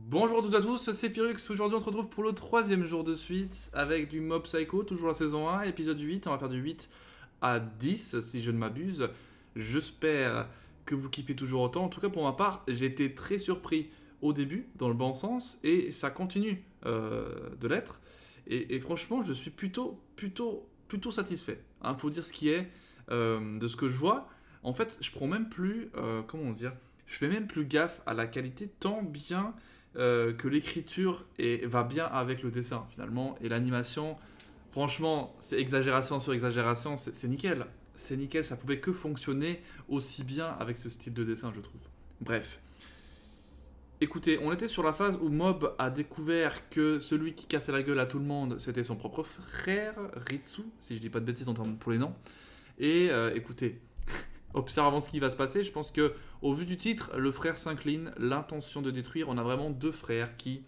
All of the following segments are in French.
Bonjour à toutes et à tous, c'est Pyrrhux. Aujourd'hui on se retrouve pour le troisième jour de suite avec du Mob Psycho, toujours la saison 1, épisode 8. On va faire du 8 à 10 si je ne m'abuse. J'espère que vous kiffez toujours autant. En tout cas pour ma part, j'ai été très surpris au début, dans le bon sens, et ça continue de l'être. Et franchement, je suis plutôt satisfait. Faut dire ce qui est de ce que je vois. En fait, je prends même plus, comment dire, je fais même plus gaffe à la qualité tant bien que l'écriture va bien avec le dessin finalement et l'animation. Franchement, c'est exagération sur exagération, c'est nickel. C'est nickel, ça pouvait que fonctionner aussi bien avec ce style de dessin, je trouve. Bref. Écoutez, on était sur la phase où Mob a découvert que celui qui cassait la gueule à tout le monde, c'était son propre frère, Ritsu, si je dis pas de bêtises en termes pour les noms. Et écoutez, observant ce qui va se passer, je pense que au vu du titre, le frère s'incline, l'intention de détruire. On a vraiment deux frères qui,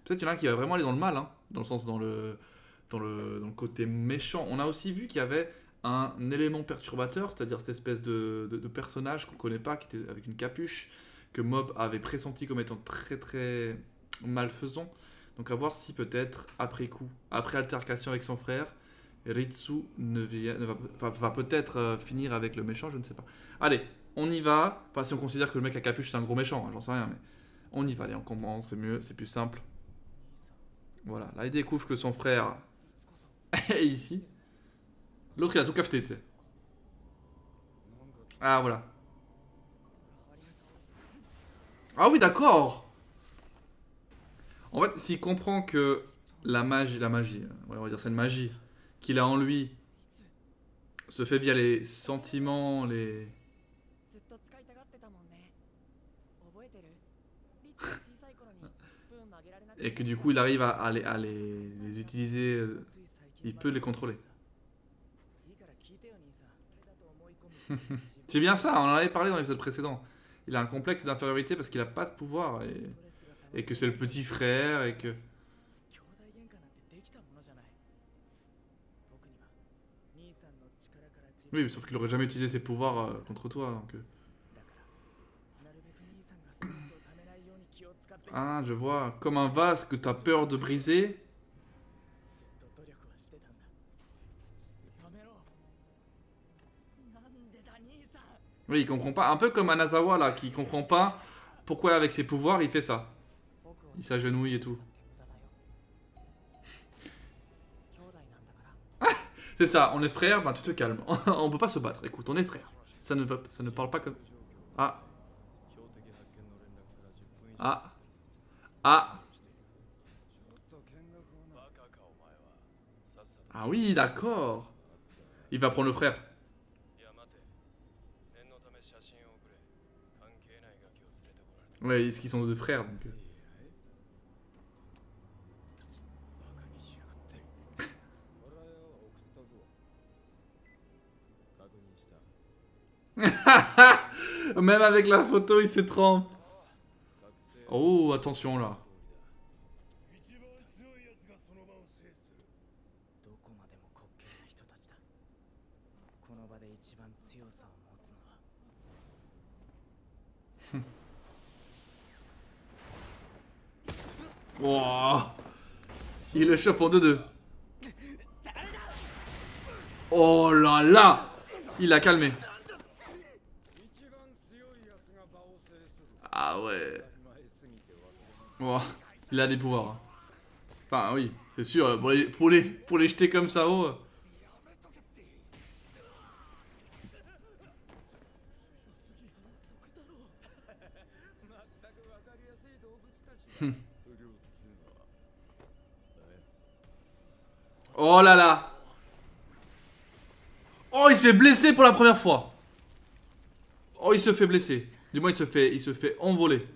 peut-être qu'il y en a un qui va vraiment aller dans le mal, hein, dans le sens dans le côté méchant. On a aussi vu qu'il y avait un élément perturbateur, c'est-à-dire cette espèce de personnage qu'on connaît pas, qui était avec une capuche, que Mob avait pressenti comme étant très très malfaisant. Donc à voir si peut-être après coup, après altercation avec son frère, Ritsu va peut-être finir avec le méchant, je ne sais pas. Allez, on y va. Enfin, si on considère que le mec à capuche c'est un gros méchant, hein, j'en sais rien, mais on y va. Allez, on commence, c'est mieux, c'est plus simple. Voilà, là il découvre que son frère est ici. L'autre il a tout cafeté, tu sais. Ah, voilà. Ah oui, d'accord. En fait, s'il comprend que la magie, ouais, on va dire c'est une magie qu'il a en lui, se fait via les sentiments, et que du coup il arrive à les utiliser, il peut les contrôler. C'est bien ça, on en avait parlé dans l'épisode précédent. Il a un complexe d'infériorité parce qu'il a pas de pouvoir et que c'est le petit frère et que... Oui, sauf qu'il aurait jamais utilisé ses pouvoirs contre toi. Donc, Ah, je vois. Comme un vase que t'as peur de briser. Oui, il comprend pas. Un peu comme Anazawa là, qui comprend pas pourquoi avec ses pouvoirs il fait ça. Il s'agenouille et tout. C'est ça, on est frères, ben tu te calmes. On peut pas se battre. Écoute, on est frères. Ça ne parle pas comme... Ah, ah, ah. Ah oui, d'accord. Il va prendre le frère. Ouais, est-ce qu'ils sont deux frères donc... Même avec la photo, il se trompe. Oh, attention là. Oh, il le chope en 2-2. Oh là là. Il l'a calmé. Ah ouais. Oh, il a des pouvoirs, hein. Enfin, oui, c'est sûr. Pour les jeter comme ça haut. Oh là là. Oh, il se fait blesser pour la première fois. Oh, il se fait blesser. Du moins, il se fait envoler.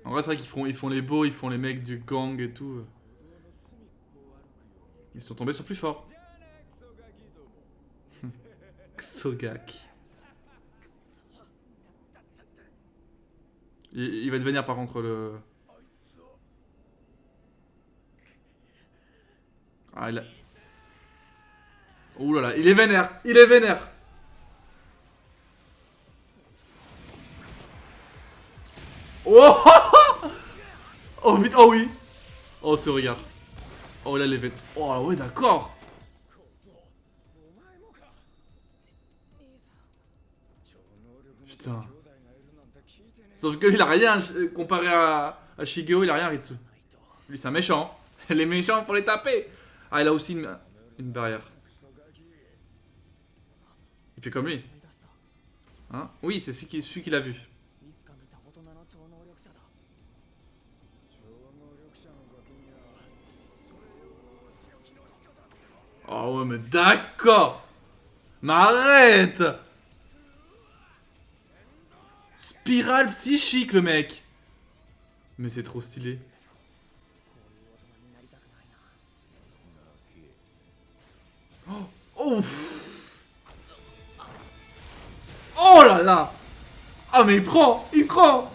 En vrai, c'est vrai qu'ils font les beaux, ils font les mecs du gang et tout. Ils sont tombés sur plus fort. Xogak. Il va devenir par contre le... Ah, il a... Ouh là là, il est vénère. Il est vénère. Oh oh putain, oh oui. Oh ce regard. Oh là les bêtes. Oh ouais d'accord. Putain. Sauf que lui il a rien comparé à Shigeo, il a rien Ritsu. Lui c'est un méchant. Les méchants faut les taper. Ah il a aussi une barrière. Il fait comme lui. Hein? Oui c'est celui qui l'a vu. Oh ouais mais d'accord. Mais arrête. Spirale psychique le mec. Mais c'est trop stylé. Oh, oh. Oh là là. Ah mais il prend. Il prend.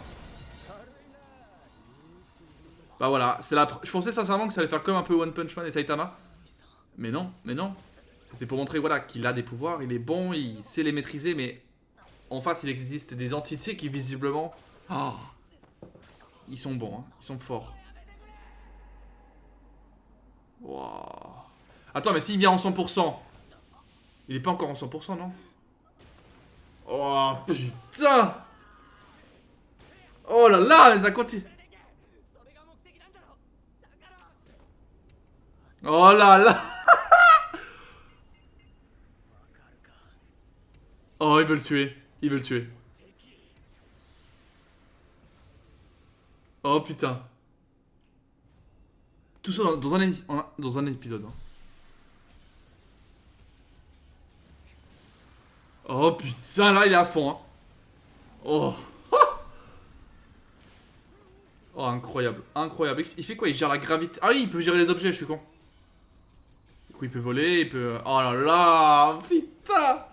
Bah voilà, c'est la. Je pensais sincèrement que ça allait faire comme un peu One Punch Man et Saitama. Mais non, mais non. C'était pour montrer voilà, qu'il a des pouvoirs, il est bon, il sait les maîtriser, mais en face il existe des entités qui visiblement... Oh, ils sont bons, hein, ils sont forts. Wow. Attends, mais s'il vient en 100%, il est pas encore en 100%, non? Oh putain. Oh là là, les a continué. Oh là là. Oh, il veut le tuer. Il veut le tuer. Oh putain. Tout ça dans un épisode. Hein. Oh putain, là il est à fond. Hein. Oh. Oh, incroyable. Incroyable. Il fait quoi? Il gère la gravité. Ah oui, il peut gérer les objets, je suis con. Du coup, il peut voler, il peut... Oh là là. Putain.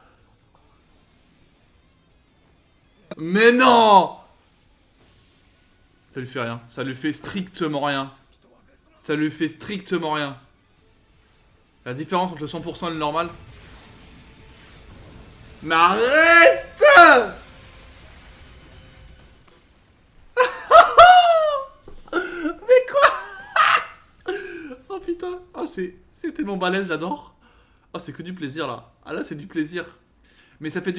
Mais non. Ça lui fait rien. Ça lui fait strictement rien. Ça lui fait strictement rien. La différence entre le 100% et le normal. Mais arrête. Mais quoi? Oh putain. Oh, c'est tellement balèze, j'adore. Oh, c'est que du plaisir là. Ah là, c'est du plaisir. Mais ça fait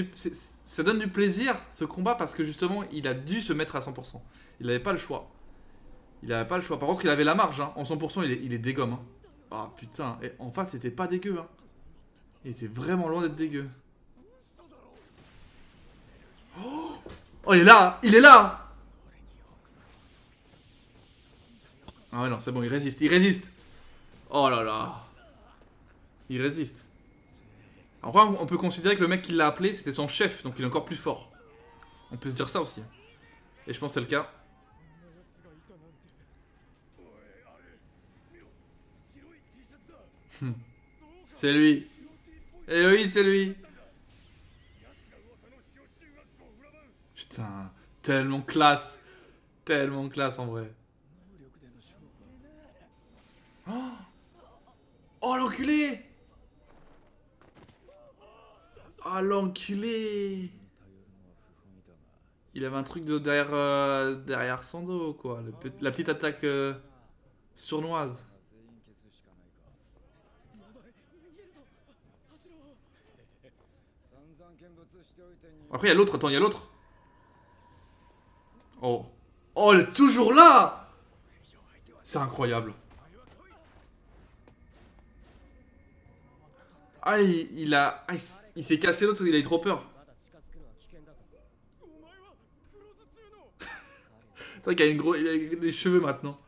ça donne du plaisir ce combat parce que justement, il a dû se mettre à 100%. Il n'avait pas le choix. Il avait pas le choix. Par contre, il avait la marge. Hein. En 100%, il est dégomme. Hein. Ah putain. Et en face, c'était pas dégueu. Hein. Il était vraiment loin d'être dégueu. Oh, il est là. Il est là. Ah ouais, non, c'est bon. Il résiste. Il résiste. Oh là là. Il résiste. Après, on peut considérer que le mec qui l'a appelé, c'était son chef. Donc il est encore plus fort. On peut se dire ça aussi. Et je pense que c'est le cas. C'est lui. Eh oui, c'est lui. Putain, tellement classe. Tellement classe en vrai. Oh, oh l'enculé. Oh l'enculé. Il avait un truc de derrière, derrière son dos, quoi. La petite attaque sournoise. Après, il y a l'autre. Attends, il y a l'autre. Oh. Oh, elle est toujours là. C'est incroyable. Ah, il a... Ah, il s'est cassé l'autre, il a eu trop peur. C'est vrai qu'il a, il a des cheveux maintenant.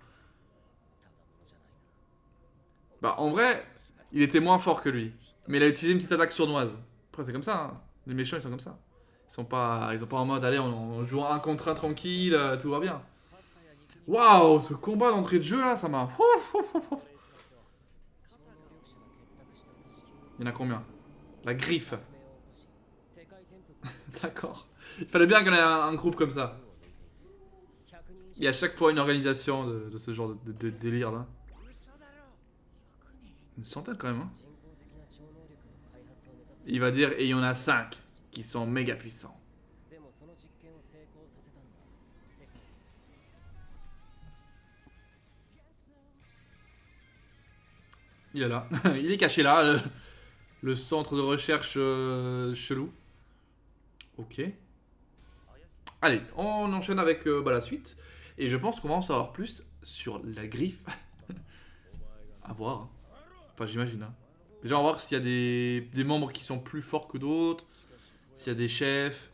Bah, en vrai, il était moins fort que lui. Mais il a utilisé une petite attaque sournoise. Après, c'est comme ça. Hein. Les méchants, ils sont comme ça. Ils sont pas en mode, allez, on joue un contre un tranquille, tout va bien. Waouh, ce combat d'entrée de jeu là, ça m'a. Il y en a combien? La griffe. D'accord. Il fallait bien qu'on ait un groupe comme ça. Il y a à chaque fois une organisation de ce genre de délire là. Une centaine quand même, hein. Il va dire, et il y en a 5 qui sont méga puissants. Il est là. Il est caché là, le centre de recherche chelou. Ok. Allez, on enchaîne avec la suite. Et je pense qu'on va en savoir plus sur la griffe. À voir, hein. Enfin, j'imagine, hein. Déjà, on va voir s'il y a des membres qui sont plus forts que d'autres. S'il y a des chefs.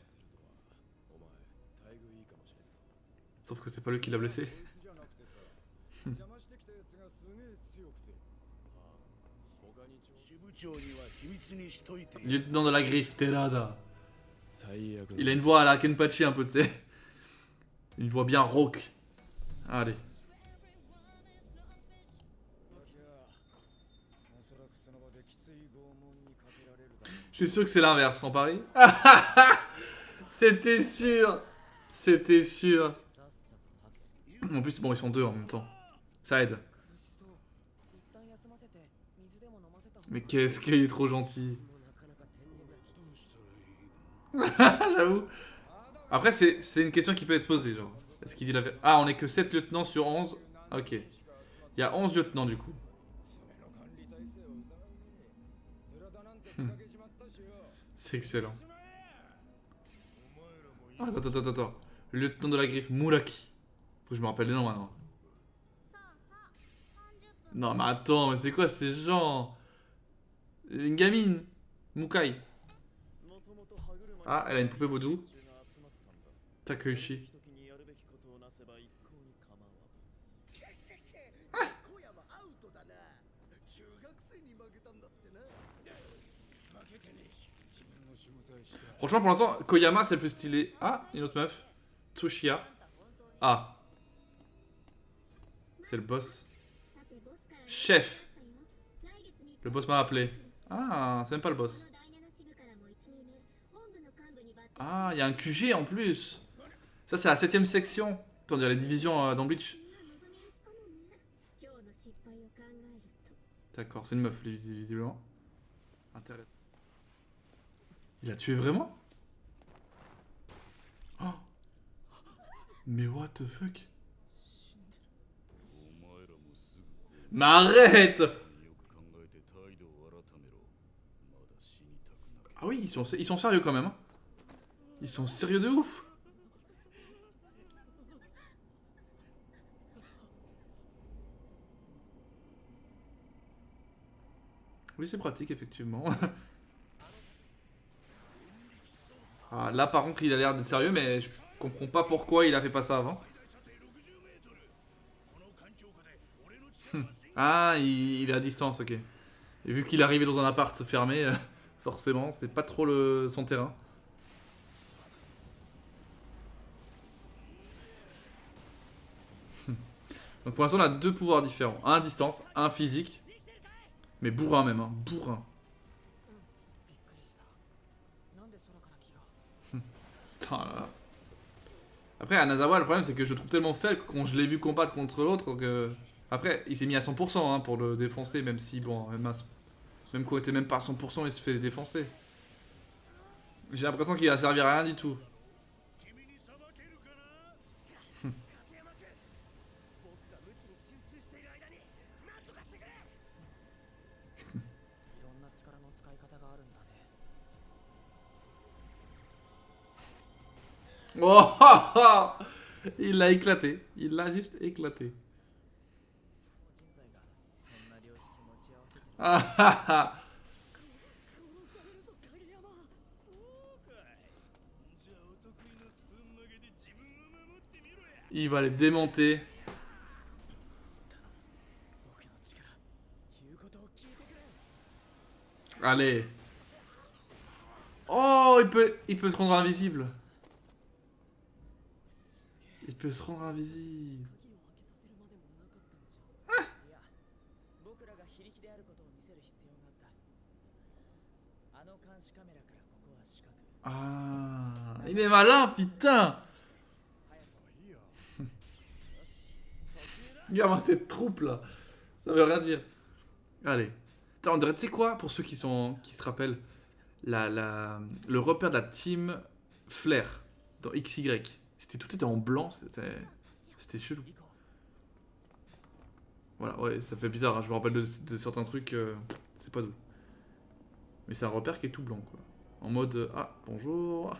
Sauf que c'est pas lui qui l'a blessé. Lieutenant de la griffe, Terada. Il a une voix à la Kenpachi un peu, tu sais. Une voix bien rauque. Allez. Je suis sûr que c'est l'inverse, sans pari. C'était sûr. C'était sûr. En plus, bon, ils sont deux en même temps. Ça aide. Mais qu'est-ce qu'il est trop gentil. J'avoue. Après, c'est une question qui peut être posée, genre. Est-ce qu'il dit la vérité? Ah, on est que 7 lieutenants sur 11. Ok. Il y a 11 lieutenants, du coup. C'est excellent. Ah, attends. Le lieutenant de la griffe, Muraki. Faut que je me rappelle les noms maintenant. Non, mais attends, mais c'est quoi ces gens? Une gamine. Mukai. Ah, elle a une poupée vaudou. Takeuchi. Franchement, pour l'instant, Koyama c'est le plus stylé. Ah, une autre meuf. Tsuchiya. Ah. C'est le boss. Chef. Le boss m'a appelé. Ah, c'est même pas le boss. Ah, il y a un QG en plus. Ça, c'est la 7ème section. Attends, il y a les divisions dans Bleach. D'accord, c'est une meuf, visiblement. Intéressant. Il a tué vraiment? Oh. Mais what the fuck? Mais arrête! Ah oui, ils sont sérieux quand même, hein. Ils sont sérieux de ouf. Oui, c'est pratique, effectivement. Ah, là, par contre, il a l'air d'être sérieux, mais je comprends pas pourquoi il a fait pas ça avant. Ah, il est à distance, ok. Et vu qu'il est arrivé dans un appart fermé, forcément, c'est pas trop son terrain. Donc pour l'instant, on a deux pouvoirs différents. Un à distance, un physique. Mais bourrin même, hein. Bourrin. Après, Anazawa, le problème, c'est que je le trouve tellement faible que quand je l'ai vu combattre contre l'autre, que... Après, il s'est mis à 100% hein, pour le défoncer, même si, bon, même quand il était même pas à 100%, il se fait défoncer. J'ai l'impression qu'il va servir à rien du tout. Oh, il l'a éclaté. Il l'a juste éclaté. Il va les démonter. Allez. Oh, il peut se rendre invisible. Il peut se rendre invisible. Ah, il est malin, putain. Regarde cette troupe là. Ça veut rien dire. Allez. Attends, tu sais quoi, pour ceux qui se rappellent, le repère de la team Flair dans XY. Tout était en blanc, c'était chelou. Voilà, ouais, ça fait bizarre, hein, je me rappelle de certains trucs, c'est pas d'où. Mais c'est un repère qui est tout blanc, quoi. En mode, ah, bonjour.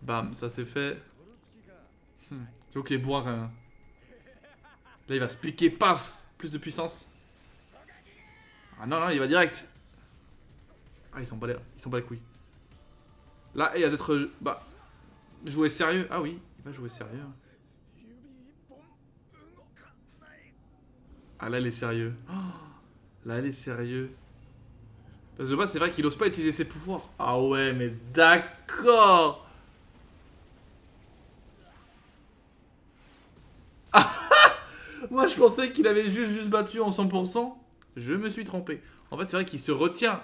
Bam, ça c'est fait. J'avoue qu'il est bourrin quand même, hein. Là, il va se piquer, paf. Plus de puissance. Ah non, non, il va direct. Ah, ils s'en bat les couilles. Là, il va peut-être, bah, jouer sérieux. Ah oui, il va jouer sérieux. Ah là, il est sérieux. Oh, là, il est sérieux. Parce que de base, c'est vrai qu'il ose pas utiliser ses pouvoirs. Ah ouais, mais d'accord. Moi, je pensais qu'il avait juste battu en 100%. Je me suis trompé. En fait, c'est vrai qu'il se retient.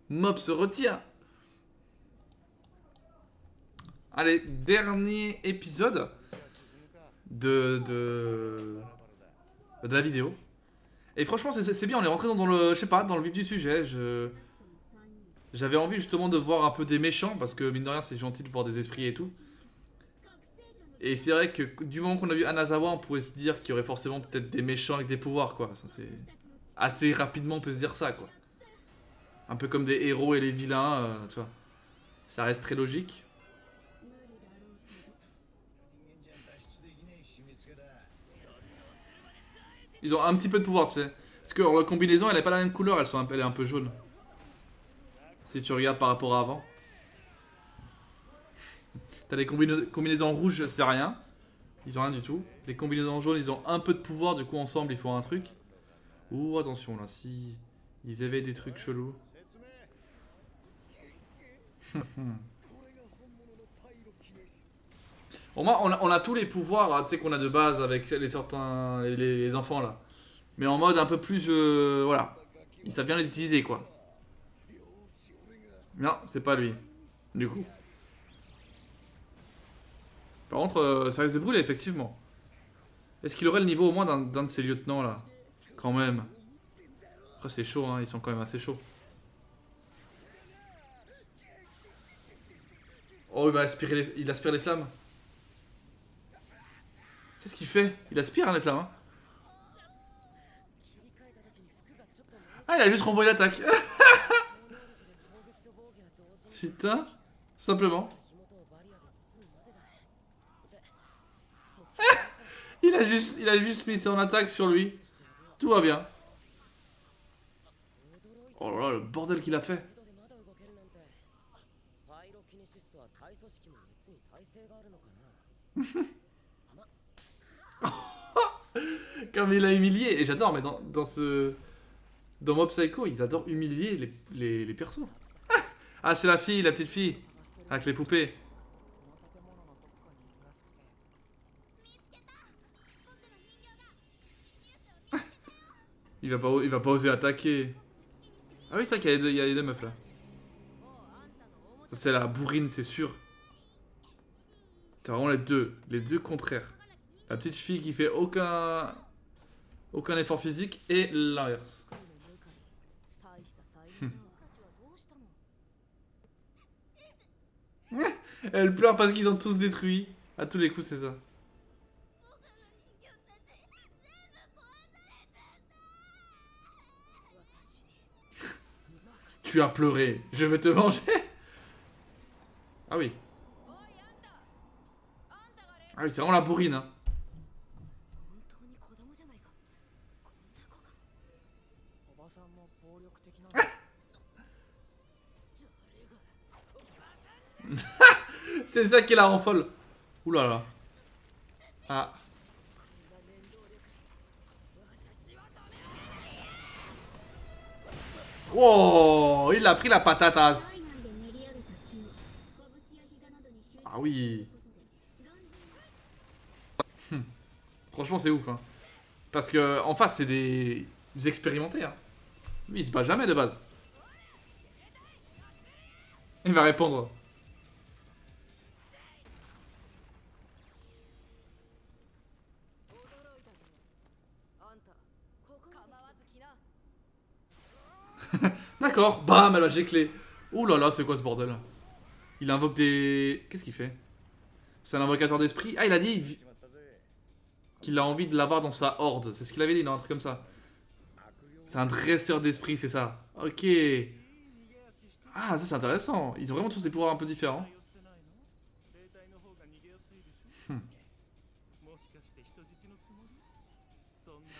Mob se retient. Allez, dernier épisode de la vidéo. Et franchement, c'est bien, on est rentré dans le, je sais pas, dans le vif du sujet. J'avais envie justement de voir un peu des méchants, parce que mine de rien, c'est gentil de voir des esprits et tout. Et c'est vrai que du moment qu'on a vu Anazawa, on pouvait se dire qu'il y aurait forcément peut-être des méchants avec des pouvoirs, quoi. Ça, c'est assez rapidement, on peut se dire ça, quoi. Un peu comme des héros et les vilains, tu vois. Ça reste très logique. Ils ont un petit peu de pouvoir, tu sais. Parce que leur combinaison, elle n'est pas la même couleur, elle est un peu jaune. Si tu regardes par rapport à avant. T'as les combinaisons rouges, c'est rien. Ils ont rien du tout. Les combinaisons jaunes, ils ont un peu de pouvoir, du coup ensemble ils font un truc. Ouh, attention là, si ils avaient des trucs chelous. Au moins, on a tous les pouvoirs, hein, tu sais, qu'on a de base avec les enfants là. Mais en mode un peu plus, voilà. Ils savent bien les utiliser, quoi. Non, c'est pas lui. Du coup. Par contre, ça risque de brûler, effectivement. Est-ce qu'il aurait le niveau au moins d'un de ses lieutenants, là? Quand même. Après, c'est chaud, hein. Ils sont quand même assez chauds. Oh, il aspire les flammes. Qu'est-ce qu'il fait? Il aspire, hein, les flammes, hein. Ah, il a juste renvoyé l'attaque. Putain. Tout simplement. Il a juste mis son attaque sur lui. Tout va bien. Oh là là, le bordel qu'il a fait. Comme il a humilié. Et j'adore, mais dans Mob Psycho, ils adorent humilier les persos. Ah, c'est la fille, la petite fille. Avec les poupées. Il va pas oser attaquer. Ah oui, c'est vrai qu'il y a les deux meufs là. C'est la bourrine, c'est sûr. T'as vraiment les deux contraires. La petite fille qui fait aucun effort physique et l'inverse. Elle pleure parce qu'ils ont tous détruit. À tous les coups, c'est ça. Tu as pleuré, je vais te venger. Ah oui. Ah oui, c'est vraiment la bourrine, hein. C'est ça qui la rend folle. Ouh là là. Ah. Wow, il a pris la patatas. Ah oui. Franchement, c'est ouf, hein. Parce que en face, c'est des expérimentés, hein. Lui, il se bat jamais de base. Il va répondre. D'accord, bam, elle a giclé. Ouh là là, c'est quoi ce bordel? Il invoque des... Qu'est-ce qu'il fait? C'est un invocateur d'esprit. Ah, il a dit... qu'il a envie de l'avoir dans sa horde. C'est ce qu'il avait dit dans un truc comme ça. C'est un dresseur d'esprit, c'est ça. Ok. Ah, ça c'est intéressant. Ils ont vraiment tous des pouvoirs un peu différents. Hmm.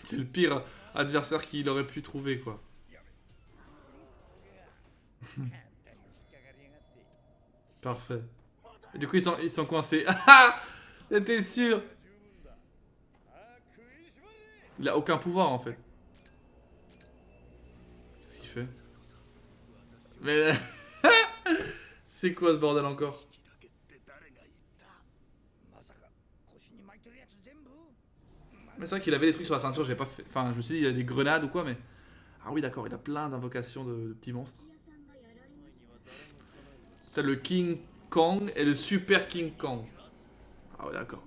C'est le pire adversaire qu'il aurait pu trouver, quoi. Parfait. Et du coup, ils sont coincés. Ah, t'es sûr? Il a aucun pouvoir, en fait. Qu'est-ce qu'il fait? Mais... c'est quoi ce bordel encore? Mais c'est vrai qu'il avait des trucs sur la ceinture, j'ai pas fait... Enfin, je me suis dit, il y a des grenades ou quoi, mais... Ah oui, d'accord, il a plein d'invocations de petits monstres. T'as le King Kong et le Super King Kong. Ah ouais, d'accord.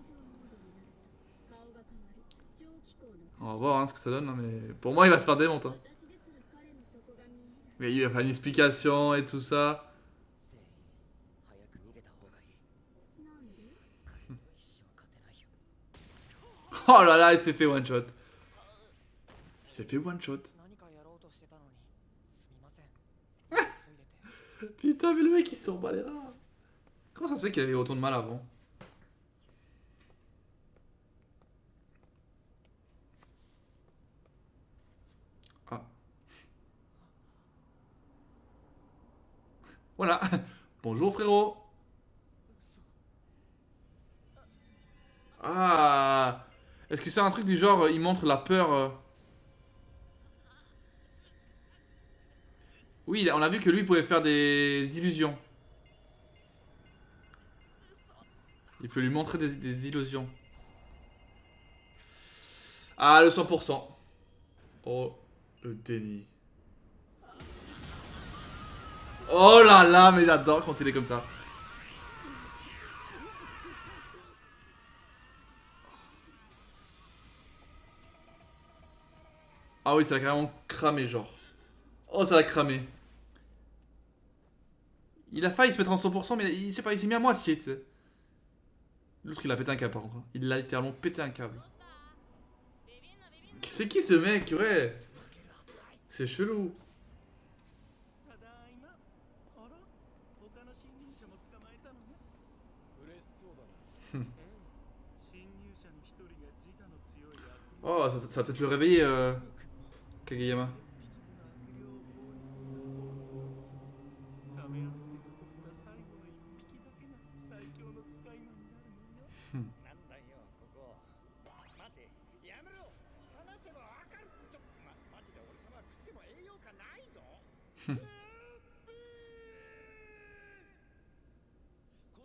On va voir hein, ce que ça donne, hein, mais pour moi, il va se faire démonter. Hein. Mais il va faire une explication et tout ça. Oh là là, il s'est fait one shot. Il s'est fait one shot. Putain, mais le mec il s'en bat les rats. Comment ça se fait qu'il avait autant de mal avant? Ah. Voilà. Bonjour frérot. Ah. Est-ce que c'est un truc du genre, il montre la peur Oui, on a vu que lui pouvait faire des illusions. Il peut lui montrer des illusions. Ah, le 100%. Oh, le déni. Oh là là, mais j'adore quand il est comme ça. Ah oui, ça l'a carrément cramé, genre. Oh, ça l'a cramé. Il a failli se mettre en 100%, mais je sais pas, il s'est mis à moitié, tu sais. L'autre, il a pété un câble, par contre. Hein. Il a littéralement pété un câble. C'est qui ce mec? Ouais. C'est chelou. Oh, ça va peut-être le réveiller, Kageyama.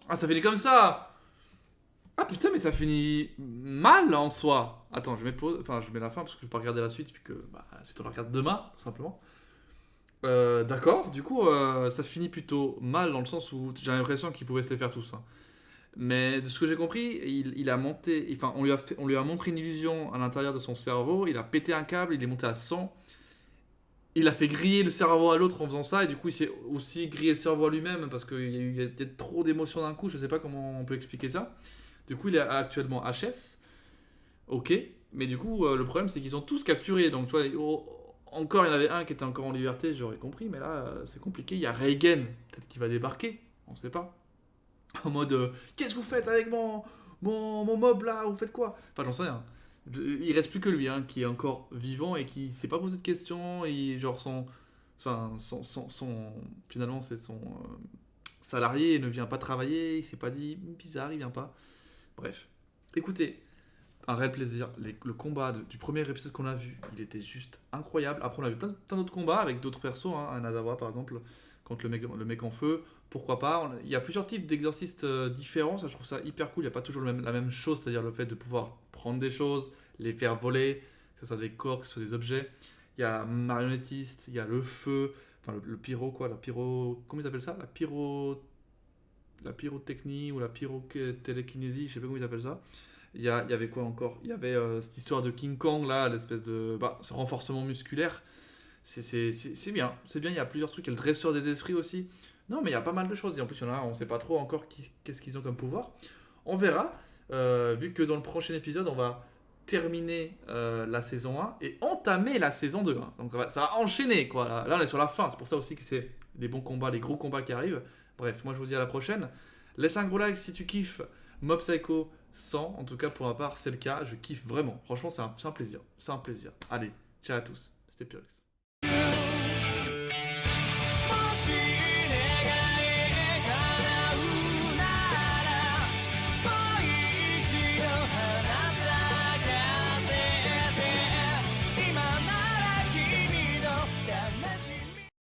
Ah, ça finit comme ça. Ah putain, mais ça finit mal en soi. Attends, je mets pause, enfin je mets la fin parce que je peux pas regarder la suite vu que bah, la suite on la regarde demain, tout simplement. D'accord, du coup ça finit plutôt mal dans le sens où j'ai l'impression qu'ils pouvaient se les faire tous. Hein. Mais de ce que j'ai compris, il a monté, enfin on lui a montré une illusion à l'intérieur de son cerveau, il a pété un câble, il est monté à 100, il a fait griller le cerveau à l'autre en faisant ça, et du coup il s'est aussi grillé le cerveau à lui-même parce qu'il y a peut-être trop d'émotions d'un coup, je sais pas comment on peut expliquer ça. Du coup il est actuellement HS, ok, mais du coup le problème c'est qu'ils ont tous capturé, donc tu vois, encore il y en avait un qui était encore en liberté, j'aurais compris, mais là c'est compliqué, il y a Reigen, peut-être qu'il va débarquer, on sait pas. En mode qu'est-ce que vous faites avec mon mob là, vous faites quoi? Enfin j'en sais rien. Il reste plus que lui hein, qui est encore vivant et qui s'est pas posé de questions et genre enfin finalement c'est son salarié il ne vient pas travailler, il s'est pas dit bizarre il vient pas. Bref, écoutez, un réel plaisir. Le combat du premier épisode qu'on a vu, il était juste incroyable. Après, on a vu plein d'autres combats avec d'autres persos, hein, un Adawa par exemple, contre le mec en feu. Pourquoi pas? Il y a plusieurs types d'exorcistes différents, ça je trouve ça hyper cool. Il n'y a pas toujours la même chose, c'est-à-dire le fait de pouvoir prendre des choses, les faire voler, que ce soit des corps, que ce soit des objets. Il y a marionnettiste, il y a le feu, enfin le pyro quoi, la pyro. Comment ils appellent ça? La pyrotechnie ou la pyrotélékinésie, je sais pas comment ils appellent ça. Il y avait quoi encore? Il y avait cette histoire de King Kong là, l'espèce de. Bah, ce renforcement musculaire. C'est bien, c'est bien, il y a plusieurs trucs. Il y a le dresseur des esprits aussi. Non, mais il y a pas mal de choses. Et en plus, il y en a, on sait pas trop encore qu'est-ce qu'ils ont comme pouvoir. On verra. Vu que dans le prochain épisode, on va terminer la saison 1 et entamer la saison 2. Hein. Donc ça va enchaîner, quoi. Là, on est sur la fin. C'est pour ça aussi que c'est des bons combats, les gros combats qui arrivent. Bref, moi je vous dis à la prochaine. Laisse un gros like si tu kiffes Mob Psycho 100. En tout cas, pour ma part, c'est le cas. Je kiffe vraiment. Franchement, c'est un plaisir. C'est un plaisir. Allez, ciao à tous. C'était Pyrrhux.